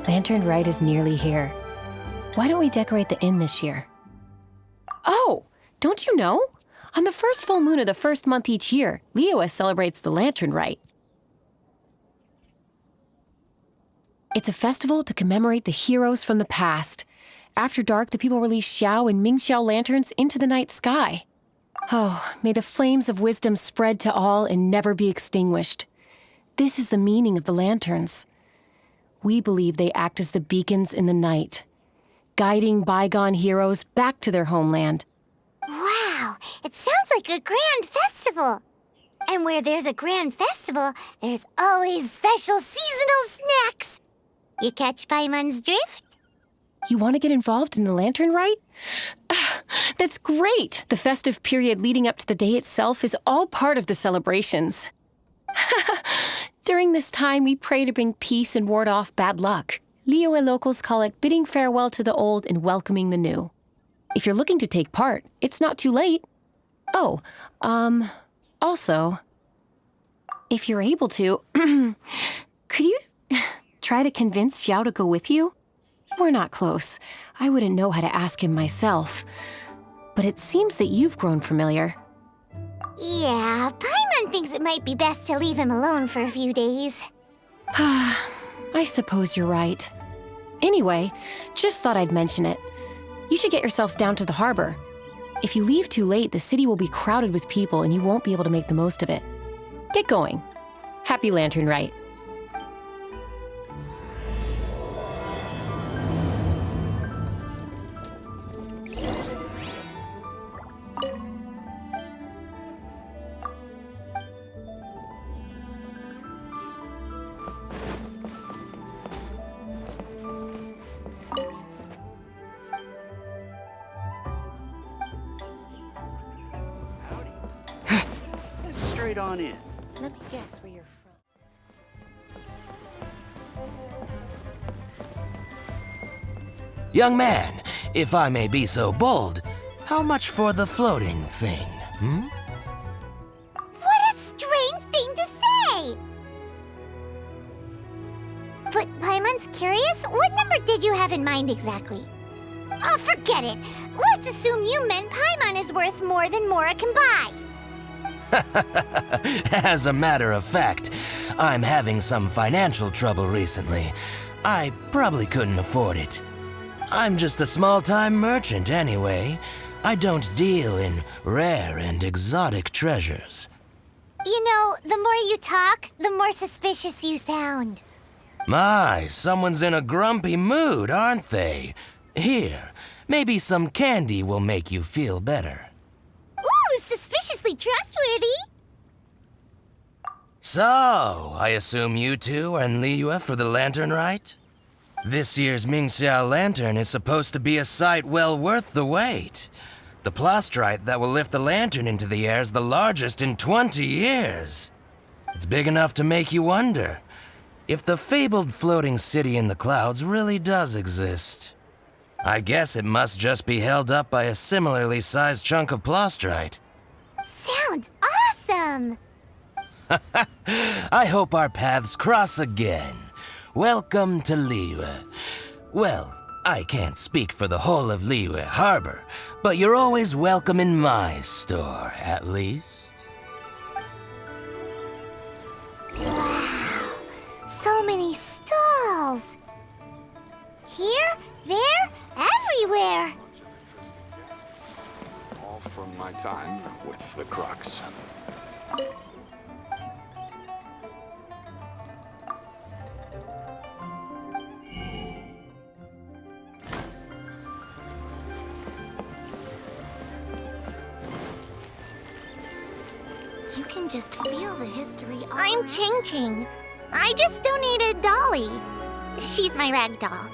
Lantern Rite is nearly here. Why don't we decorate the inn this year? Oh, don't you know? On the first full moon of the first month each year, Liyue celebrates the Lantern Rite. It's a festival to commemorate the heroes from the past. After dark, the people release Xiao and Mingxiao lanterns into the night sky. Oh, may the flames of wisdom spread to all and never be extinguished. This is the meaning of the lanterns. We believe they act as the beacons in the night, guiding bygone heroes back to their homeland. Wow, it sounds like a grand festival. And where there's a grand festival, there's always special seasonal snacks. You catch Paimon's drift? You want to get involved in the Lantern Rite? That's great! The festive period leading up to the day itself is all part of the celebrations. During this time, we pray to bring peace and ward off bad luck. Liyue locals call it bidding farewell to the old and welcoming the new. If you're looking to take part, it's not too late. Oh, also, if you're able to, could you try to convince Xiao to go with you? We're not close. I wouldn't know how to ask him myself. But it seems that you've grown familiar. Yeah, Paimon thinks it might be best to leave him alone for a few days. I suppose you're right. Anyway, just thought I'd mention it. You should get yourselves down to the harbor. If you leave too late, the city will be crowded with people and you won't be able to make the most of it. Get going. Happy Lantern Rite. Straight on in. Let me guess where you're from. Young man, if I may be so bold, how much for the floating thing, What a strange thing to say! But Paimon's curious, what number did you have in mind exactly? Oh, forget it. Let's assume you meant Paimon is worth more than Mora can buy. As a matter of fact, I'm having some financial trouble recently. I probably couldn't afford it. I'm just a small-time merchant anyway. I don't deal in rare and exotic treasures. You know, the more you talk, the more suspicious you sound. My, someone's in a grumpy mood, aren't they? Here, maybe some candy will make you feel better. Ooh, suspiciously trustworthy. So, I assume you two are in Liyue for the Lantern Rite? This year's Mingxiao Lantern is supposed to be a sight well worth the wait. The plastrite that will lift the lantern into the air is the largest in 20 years. It's big enough to make you wonder if the fabled floating city in the clouds really does exist. I guess it must just be held up by a similarly sized chunk of plastrite. Sounds awesome. I hope our paths cross again. Welcome to Liyue. Well, I can't speak for the whole of Liyue Harbor, but you're always welcome in my store, at least. Wow, so many stalls. Here, there, everywhere. All from my time with the Crux. You can just feel the history all I'm Changchang. I just donated Dolly. She's my rag doll.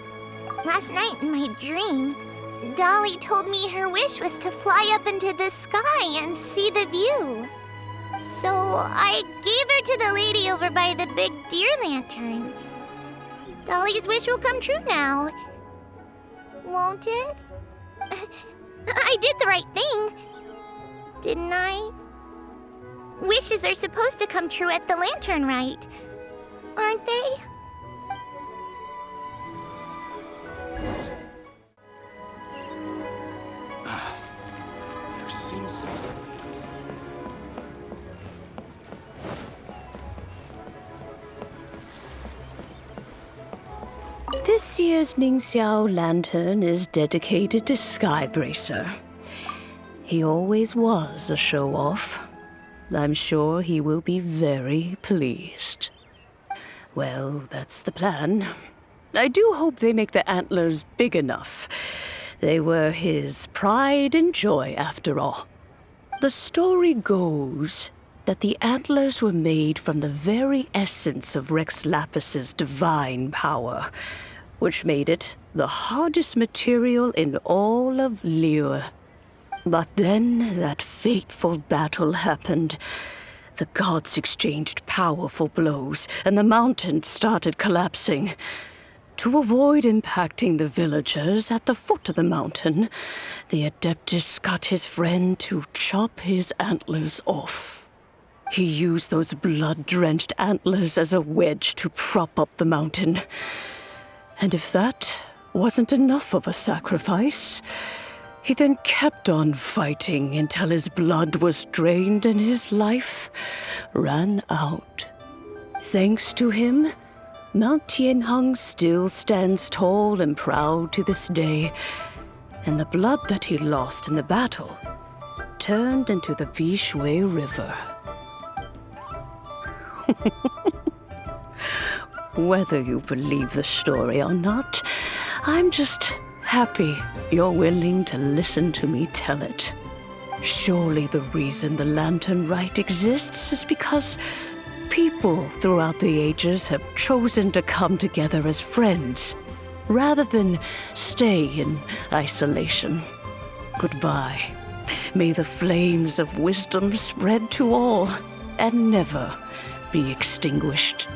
Last night in my dream, Dolly told me her wish was to fly up into the sky and see the view. So I gave her to the lady over by the big deer lantern. Dolly's wish will come true now. Won't it? I did the right thing, didn't I? Wishes are supposed to come true at the Lantern Rite, aren't they? This year's Mingxiao Lantern is dedicated to Skybracer. He always was a show-off. I'm sure he will be very pleased. Well, that's the plan. I do hope they make the antlers big enough. They were his pride and joy, after all. The story goes that the antlers were made from the very essence of Rex Lapis's divine power, which made it the hardest material in all of Liyue. But then that fateful battle happened. The gods exchanged powerful blows, and the mountain started collapsing. To avoid impacting the villagers at the foot of the mountain, the Adeptus got his friend to chop his antlers off. He used those blood-drenched antlers as a wedge to prop up the mountain. And if that wasn't enough of a sacrifice, he then kept on fighting until his blood was drained and his life ran out. Thanks to him, Mount Tianheng still stands tall and proud to this day, and the blood that he lost in the battle turned into the Bishui River. Whether you believe the story or not, I'm just happy you're willing to listen to me tell it. Surely the reason the Lantern Rite exists is because people throughout the ages have chosen to come together as friends, rather than stay in isolation. Goodbye. May the flames of wisdom spread to all and never be extinguished.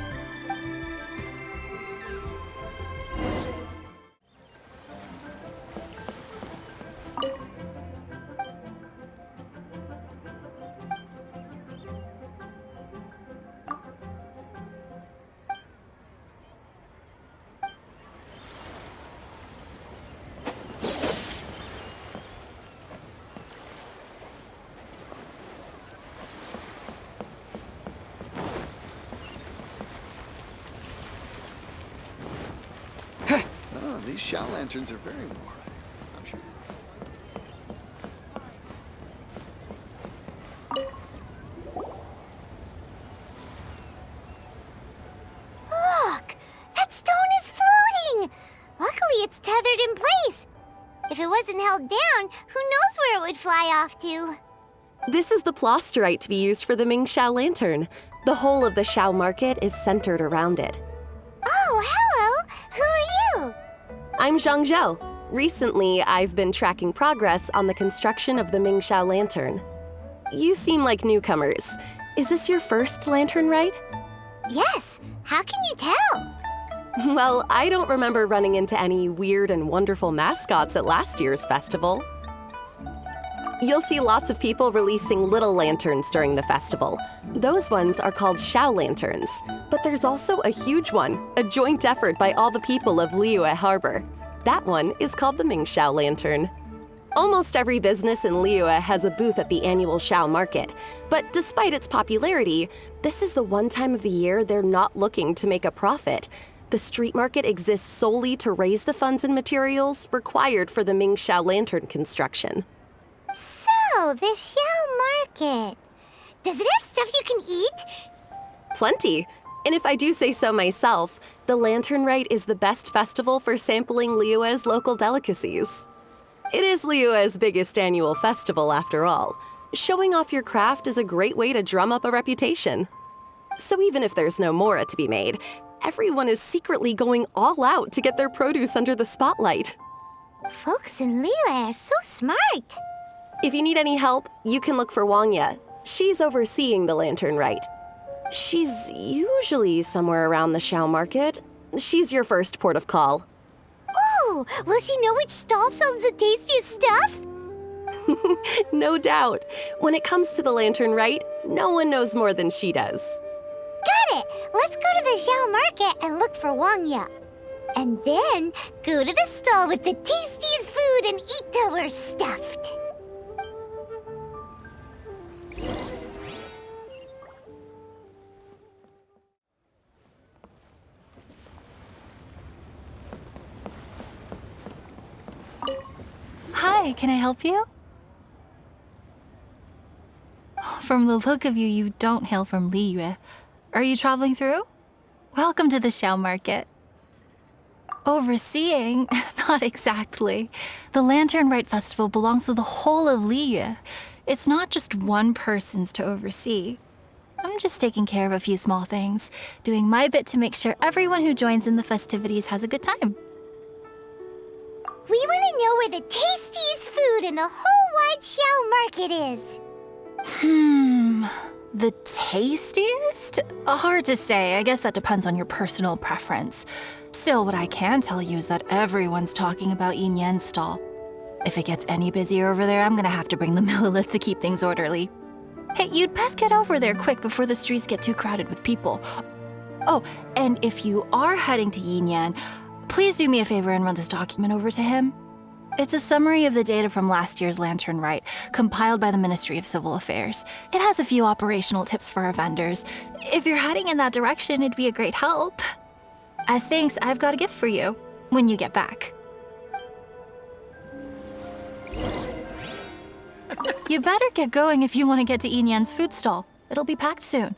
These Xiao lanterns are very warm. I'm sure Look! That stone is floating! Luckily it's tethered in place. If it wasn't held down, who knows where it would fly off to? This is the plasterite to be used for the Mingxiao Lantern. The whole of the Xiao market is centered around it. Oh, hello! Who are you? I'm Jiangzhou. Recently, I've been tracking progress on the construction of the Mingxiao Lantern. You seem like newcomers. Is this your first Lantern Rite? Yes. How can you tell? Well, I don't remember running into any weird and wonderful mascots at last year's festival. You'll see lots of people releasing little lanterns during the festival. Those ones are called Xiao lanterns. But there's also a huge one, a joint effort by all the people of Liyue Harbor. That one is called the Mingxiao Lantern. Almost every business in Liyue has a booth at the annual Xiao market. But despite its popularity, this is the one time of the year they're not looking to make a profit. The street market exists solely to raise the funds and materials required for the Mingxiao Lantern construction. So, the Xiao market. Does it have stuff you can eat? Plenty. And if I do say so myself, the Lantern Rite is the best festival for sampling Liyue's local delicacies. It is Liyue's biggest annual festival, after all. Showing off your craft is a great way to drum up a reputation. So even if there's no mora to be made, everyone is secretly going all out to get their produce under the spotlight. Folks in Liyue are so smart. If you need any help, you can look for Wang'ya. She's overseeing the Lantern Rite. She's usually somewhere around the Xiao market. She's your first port of call. Ooh, will she know which stall sells the tastiest stuff? No doubt. When it comes to the Lantern Rite, no one knows more than she does. Got it! Let's go to the Xiao market and look for Wang'ya. And then go to the stall with the tastiest food and eat till we're stuffed. Hi, can I help you? From the look of you, you don't hail from Liyue. Are you traveling through? Welcome to the Xiao market. Overseeing? Not exactly. The Lantern Rite Festival belongs to the whole of Liyue. It's not just one person's to oversee. I'm just taking care of a few small things, doing my bit to make sure everyone who joins in the festivities has a good time. We want to know where the tastiest food in the whole wide Xiao market is. The tastiest? Hard to say. I guess that depends on your personal preference. Still, what I can tell you is that everyone's talking about Yin Yan's stall. If it gets any busier over there, I'm gonna have to bring the millilith to keep things orderly. Hey, you'd best get over there quick before the streets get too crowded with people. Oh, and if you are heading to Yin Yan, please do me a favor and run this document over to him. It's a summary of the data from last year's Lantern Rite, compiled by the Ministry of Civil Affairs. It has a few operational tips for our vendors. If you're heading in that direction, it'd be a great help. As thanks, I've got a gift for you when you get back. You better get going if you want to get to Yin Yan's food stall. It'll be packed soon.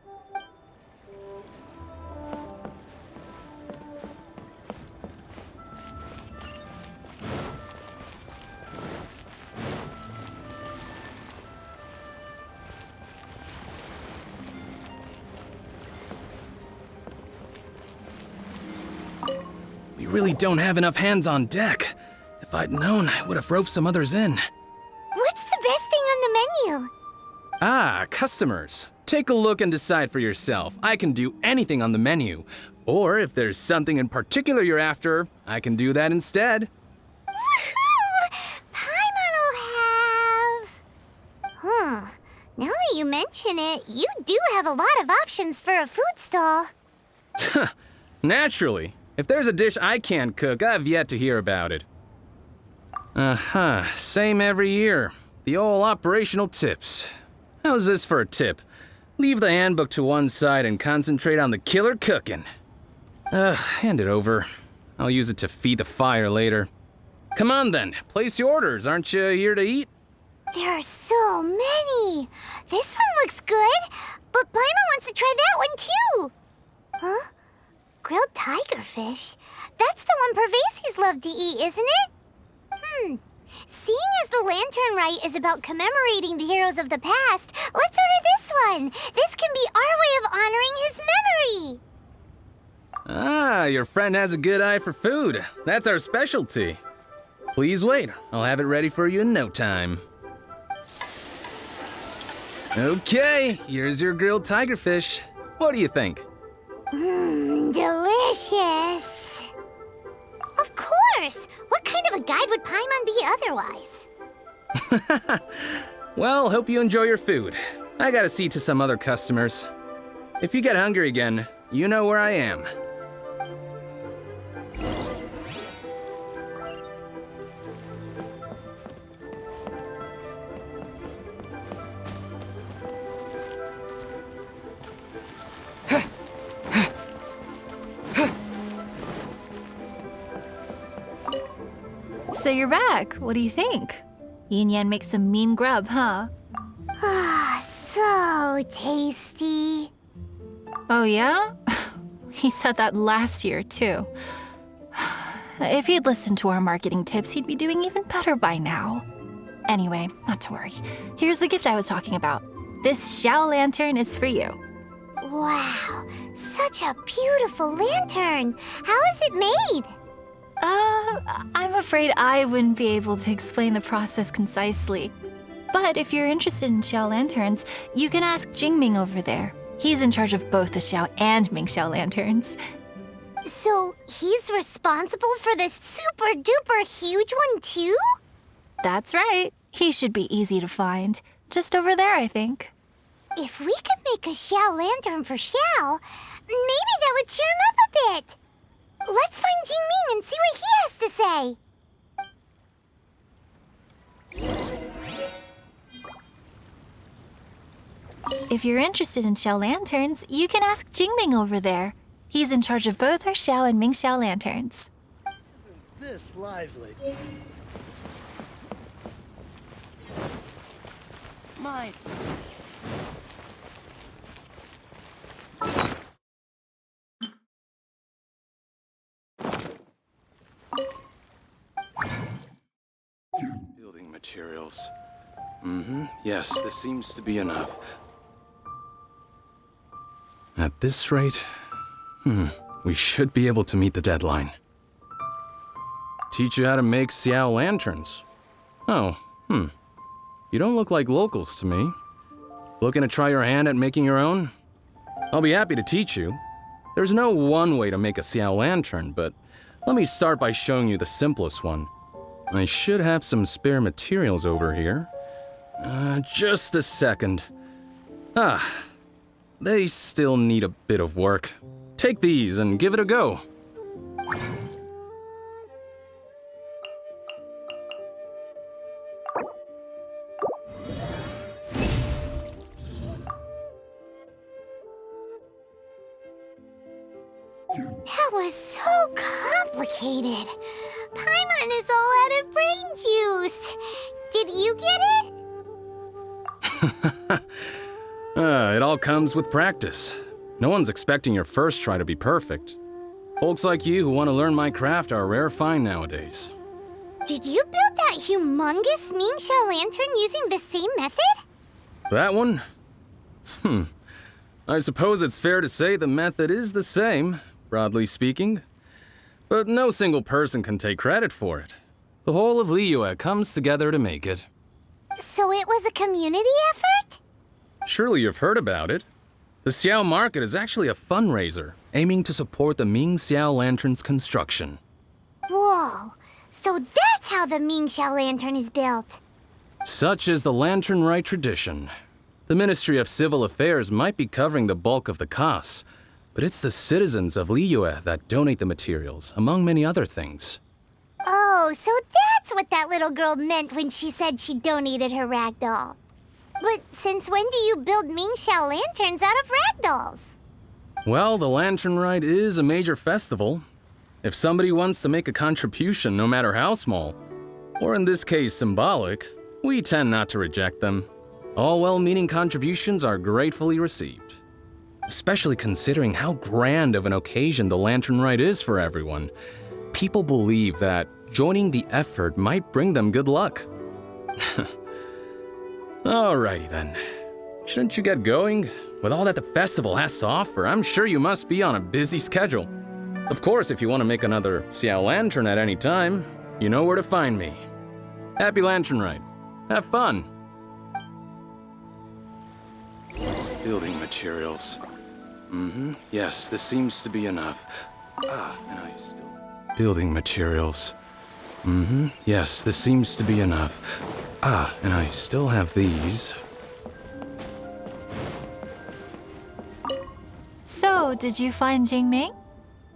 We really don't have enough hands on deck. If I'd known, I would have roped some others in. What's the best thing on the menu? Ah, customers. Take a look and decide for yourself. I can do anything on the menu. Or if there's something in particular you're after, I can do that instead. Woohoo! Paimon will have... Now that you mention it, you do have a lot of options for a food stall. Naturally. If there's a dish I can't cook, I've yet to hear about it. Same every year. The old operational tips. How's this for a tip? Leave the handbook to one side and concentrate on the killer cooking. Hand it over. I'll use it to feed the fire later. Come on then, place your orders. Aren't you here to eat? There are so many. This one looks good, but Paimon wants to try that one too. Huh? Grilled tigerfish? That's the one Pervasies love to eat, isn't it? Seeing as the Lantern Rite is about commemorating the heroes of the past, let's order this one. This can be our way of honoring his memory. Ah, your friend has a good eye for food. That's our specialty. Please wait. I'll have it ready for you in no time. Okay, here's your grilled tigerfish. What do you think? Delicious. Of course. What kind of a guide would Paimon be otherwise? Well, hope you enjoy your food. I gotta see to some other customers. If you get hungry again, you know where I am. So you're back. What do you think? Yin Yan makes some mean grub, huh? So tasty. Oh yeah? He said that last year, too. If he'd listened to our marketing tips, he'd be doing even better by now. Anyway, not to worry. Here's the gift I was talking about. This Xiao lantern is for you. Wow, such a beautiful lantern. How is it made? I'm afraid I wouldn't be able to explain the process concisely. But if you're interested in Xiao lanterns, you can ask Jingming over there. He's in charge of both the Xiao and Mingxiao lanterns. So he's responsible for this super duper huge one too? That's right. He should be easy to find. Just over there, I think. If we could make a Xiao lantern for Xiao, maybe that would cheer him up a bit. Let's find Jingming and see what he has to say. If you're interested in Xiao lanterns, you can ask Jingming over there. He's in charge of both our Xiao and Mingxiao lanterns. Isn't this lively? My Building materials. Yes, this seems to be enough. At this rate, we should be able to meet the deadline. Teach you how to make Xiao lanterns. Oh, You don't look like locals to me. Looking to try your hand at making your own? I'll be happy to teach you. There's no one way to make a Xiao lantern, but let me start by showing you the simplest one. I should have some spare materials over here. Just a second. They still need a bit of work. Take these and give it a go. That was so complicated. Paimon is all out of brain juice. Did you get it? It all comes with practice. No one's expecting your first try to be perfect. Folks like you who want to learn my craft are a rare find nowadays. Did you build that humongous Mingxiao lantern using the same method? That one? I suppose it's fair to say the method is the same, broadly speaking. But no single person can take credit for it. The whole of Liyue comes together to make it. So it was a community effort? Surely you've heard about it. The Xiao market is actually a fundraiser aiming to support the Ming Xiao lantern's construction. Whoa, so that's how the Mingxiao lantern is built. Such is the Lantern Rite tradition. The Ministry of Civil Affairs might be covering the bulk of the costs, but it's the citizens of Liyue that donate the materials, among many other things. Oh, so that's what that little girl meant when she said she donated her ragdoll. But since when do you build Mingxiao lanterns out of ragdolls? Well, the Lantern Rite is a major festival. If somebody wants to make a contribution, no matter how small, or in this case symbolic, we tend not to reject them. All well-meaning contributions are gratefully received. Especially considering how grand of an occasion the Lantern Rite is for everyone. People believe that joining the effort might bring them good luck. Alrighty then. Shouldn't you get going? With all that the festival has to offer, I'm sure you must be on a busy schedule. Of course, if you want to make another Xiao lantern at any time, you know where to find me. Happy Lantern Rite. Have fun. Building materials. Yes, this seems to be enough. And I still... Building materials. Yes, this seems to be enough. And I still have these. So, did you find Jingming?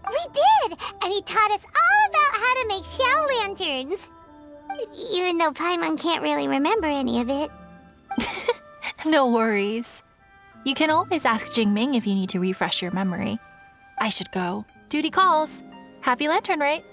We did! And he taught us all about how to make Xiao lanterns. Even though Paimon can't really remember any of it. No worries. You can always ask Jingming if you need to refresh your memory. I should go. Duty calls. Happy Lantern Rite.